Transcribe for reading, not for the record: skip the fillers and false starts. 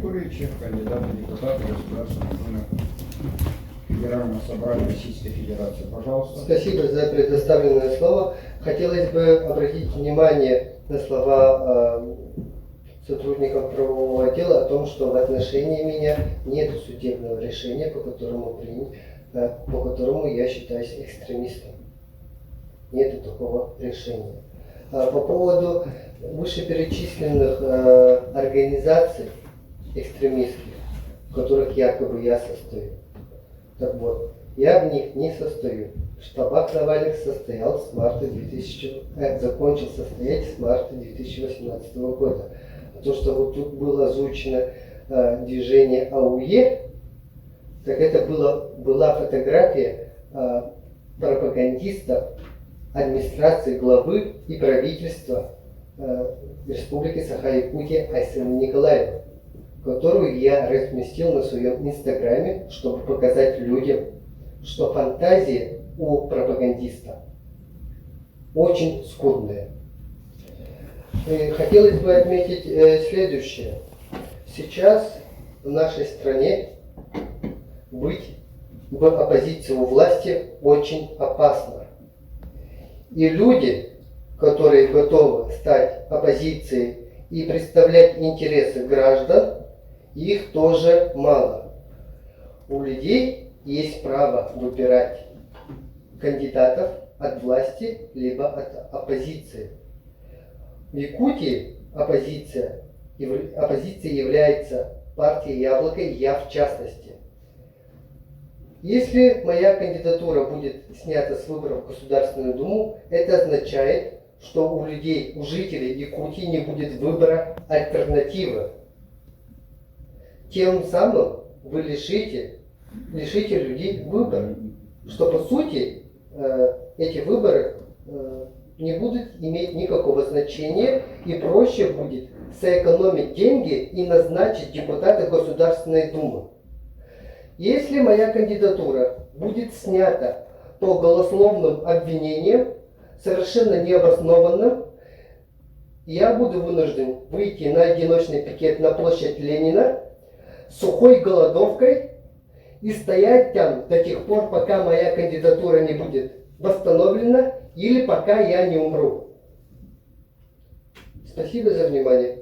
Григорьевича, кандидата в депутаты Государственной Думы Федерального собрания Российской Федерации. Пожалуйста. Спасибо за предоставленное слово. Хотелось бы обратить внимание на слова сотрудников правового отдела о том, что в отношении меня нет судебного решения, по которому я считаюсь экстремистом. Нет такого решения. По поводу вышеперечисленных организаций экстремистских, в которых якобы я состою. Так вот, я в них не состою. В штабах Навальных состоял с марта закончил состоять с марта 2018 года. А то, что вот тут было озвучено движение АУЕ, так это была фотография пропагандистов администрации главы и правительства Республики Саха-Якутия Айсена Николаева, которую я разместил на своем инстаграме, чтобы показать людям, что фантазия у пропагандиста очень скудная. И хотелось бы отметить следующее. Сейчас в нашей стране быть в оппозиции у власти очень опасно. И люди, которые готовы стать оппозицией и представлять интересы граждан, их тоже мало. У людей есть право выбирать кандидатов от власти либо от оппозиции. В Якутии оппозиция является партией Яблоко, и я в частности. Если моя кандидатура будет снята с выборов в Государственную Думу, это означает, что у жителей Якутии не будет выбора альтернативы. Тем самым вы лишите людей выбора, что по сути эти выборы не будут иметь никакого значения, и проще будет сэкономить деньги и назначить депутата Государственной Думы. Если моя кандидатура будет снята по голословным обвинениям, совершенно необоснованным, я буду вынужден выйти на одиночный пикет на площадь Ленина с сухой голодовкой и стоять там до тех пор, пока моя кандидатура не будет восстановлена или пока я не умру. Спасибо за внимание.